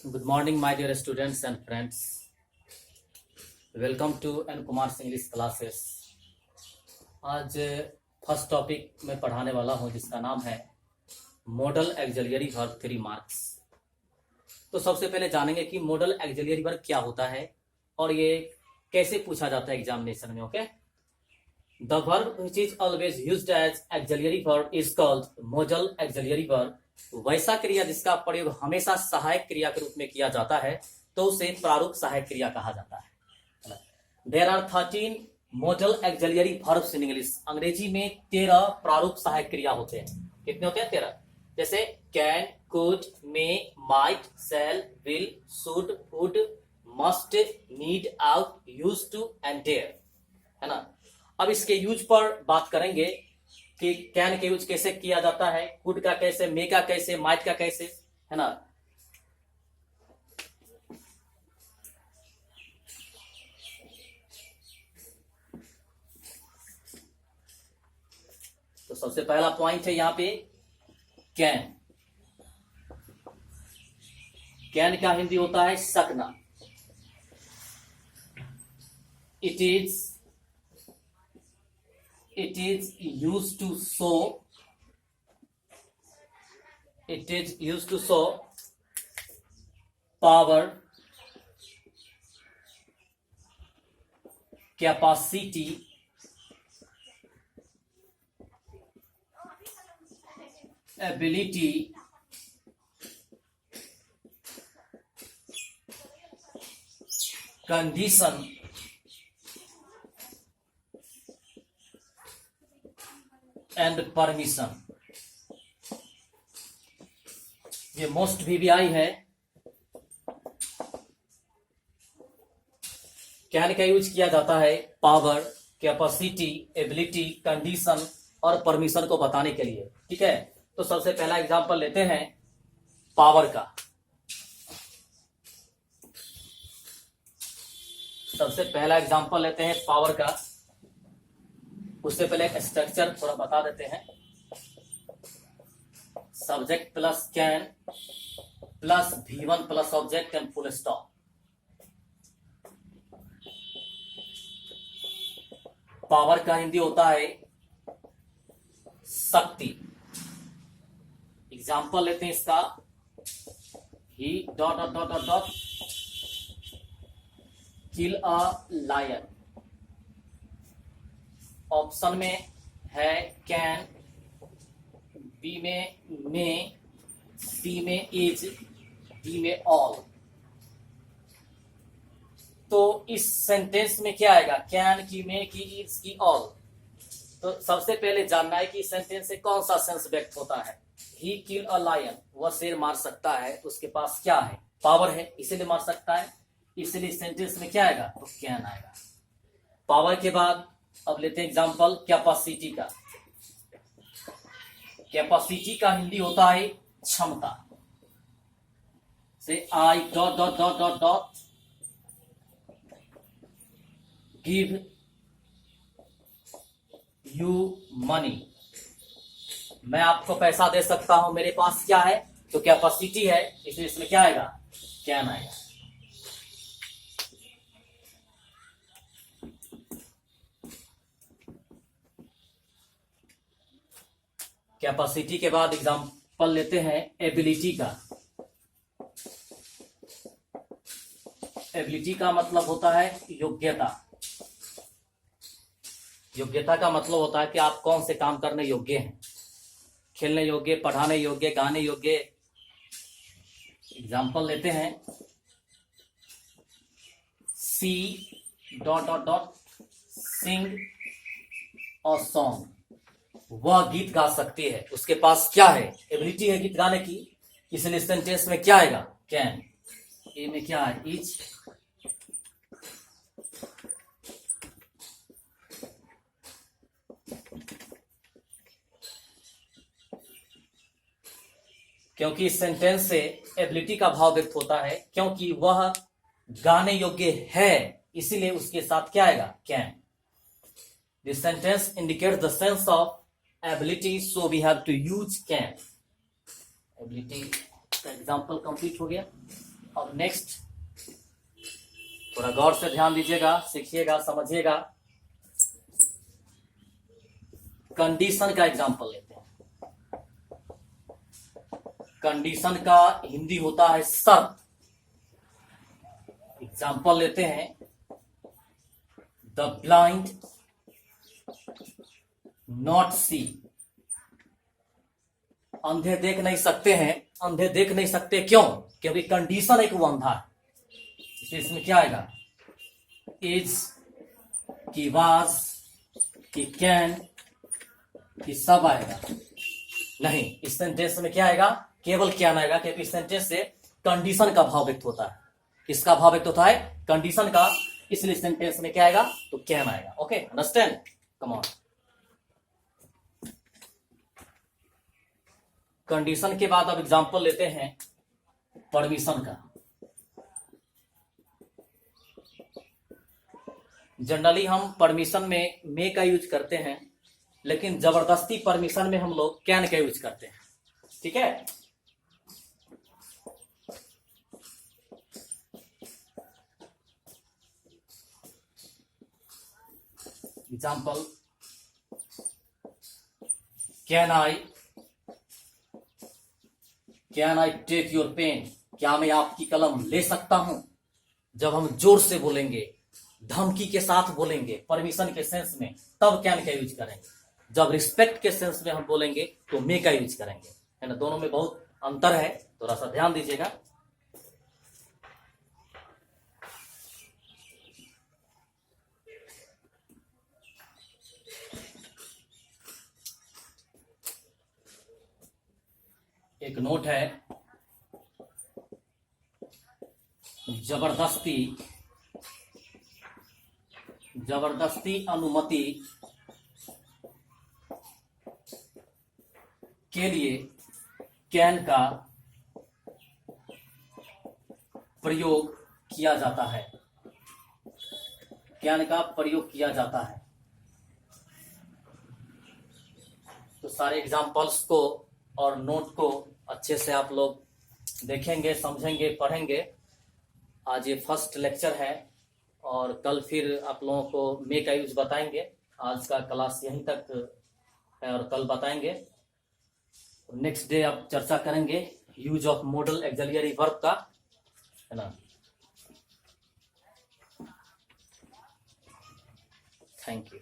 Good morning, my dear students and friends. Welcome to N Kumar's English classes. आज first topic मैं पढ़ाने वाला हूं जिसका नाम है मॉडल एक्सिलरी वर्ब 3 मार्क्स। तो सबसे पहले जानेंगे कि मॉडल एक्सिलरी वर्ब क्या होता है और ये कैसे पूछा जाता है एग्जामिनेशन में। Okay, the verb which is always used as auxiliary verb is called modal auxiliary verb. वैसा क्रिया जिसका प्रयोग हमेशा सहायक क्रिया के रूप में किया जाता है तो उसे प्रारूप सहायक क्रिया कहा जाता है। There are 13 modal auxiliary verbs in English. अंग्रेजी में 13 प्रारूप सहायक क्रिया होते हैं। कितने होते हैं? 13। जैसे can, could, may, might, shall, will, should, would, must, need, ought, use to and dare, है ना। अब इसके यूज पर बात करेंगे कि कैन के यूज कैसे किया जाता है, कुड का कैसे, मे का कैसे, माइट का कैसे, है ना। तो सबसे पहला पॉइंट है यहाँ पे कैन। कैन का हिंदी होता है सकना। It is used to show, it is used to show power, capacity, ability, condition, and permission. ये मोस्ट VBI है। कैन का यूज किया जाता है पावर, कैपेसिटी, एबिलिटी, कंडीशन और परमिशन को बताने के लिए। ठीक है, तो सबसे पहला एग्जांपल लेते हैं पावर का। सबसे पहला एग्जांपल लेते हैं पावर का। उससे पहले एक स्ट्रक्चर थोड़ा बता देते हैं। Subject plus can plus V1 plus object and full stop. Power का हिंदी होता है शक्ति। एग्जाम्पल लेते हैं इसका। He dot dot dot dot dot kill a lion. Option में है कैन, बी में मे, सी में इज, डी में ऑल। तो इस सेंटेंस में क्या आएगा? कैन की, मे की, इज की, ऑल। तो सबसे पहले जानना है कि इस सेंटेंस से कौन सा सेंस व्यक्त होता है। ही किल अ लायन, वह शेर मार सकता है, उसके पास क्या है? पावर है, इसीलिए मार सकता है। इसलिए सेंटेंस में क्या आएगा? तो कैन आएगा। पावर के बाद अब लेते हैं एग्जांपल कैपेसिटी का। कैपेसिटी का हिंदी होता है क्षमता। से I dot dot dot dot dot give you money. मैं आपको पैसा दे सकता हूं, मेरे पास क्या है? तो कैपेसिटी है, इसलिए इसमें क्या आएगा? कैन आएगा। कैपेसिटी के बाद एग्जांपल लेते हैं एबिलिटी का। एबिलिटी का मतलब होता है योग्यता। योग्यता का मतलब होता है कि आप कौन से काम करने योग्य हैं। खेलने योग्य, पढ़ाने योग्य, गाने योग्य। एग्जांपल लेते हैं सी डॉट डॉट डॉट सिंग और सॉन्ग। वह गीत गा सकती है, उसके पास क्या है? एबिलिटी है गीत गाने की, इसलिए सेंटेंस में क्या आएगा? कैन। ए में क्या है? इज। क्योंकि इस सेंटेंस से एबिलिटी का भाव व्यक्त होता है, क्योंकि वह गाने योग्य है, इसीलिए उसके साथ क्या आएगा? Can. This sentence indicates the sense of ability, so we have to use can. Ability का एग्जाम्पल कंप्लीट हो गया। अब नेक्स्ट थोड़ा गौर से ध्यान दीजिएगा, सीखिएगा, समझिएगा। कंडीशन का एग्जाम्पल लेते हैं। कंडीशन का हिंदी होता है शर्त। एग्जाम्पल लेते हैं, द ब्लाइंड नॉट सी। अंधे देख नहीं सकते हैं। अंधे देख नहीं सकते क्यों? क्योंकि कंडीशन एक वो अंधा है। इसमें क्या आएगा? इज, की वाज, की कैन, की सब आएगा नहीं। इस सेंटेंस में क्या आएगा? केवल कैन आएगा, क्योंकि इस सेंटेंस से कंडीशन का भाव व्यक्त होता है। किसका भाव व्यक्त होता है? कंडीशन का। इसलिए सेंटेंस में क्या आएगा? तो कैन आएगा। Okay, understand? Come on. Condition के बाद अब एग्जांपल लेते हैं परमिशन का। जनरली हम परमिशन में मे का यूज करते हैं, लेकिन जबरदस्ती परमिशन में हम लोग कैन का यूज करते हैं। ठीक है? Example, can I take your pen? क्या मैं आपकी कलम ले सकता हूं? जब हम जोर से बोलेंगे, धमकी के साथ बोलेंगे, परमिशन के सेंस में, तब कैन का यूज करेंगे। जब रिस्पेक्ट के सेंस में हम बोलेंगे तो मे का यूज करेंगे, है ना। दोनों में बहुत अंतर है, थोड़ा सा ध्यान दीजिएगा। एक नोट है, जबरदस्ती अनुमति के लिए कैन का प्रयोग किया जाता है। कैन का प्रयोग किया जाता है। तो सारे एग्जाम्पल्स को और नोट को अच्छे से आप लोग देखेंगे, समझेंगे, पढ़ेंगे। आज ये फर्स्ट लेक्चर है और कल फिर आप लोगों को मे का यूज बताएंगे। आज का क्लास यहीं तक है और कल बताएंगे। नेक्स्ट डे आप चर्चा करेंगे use of model auxiliary verb का, है ना। Thank you.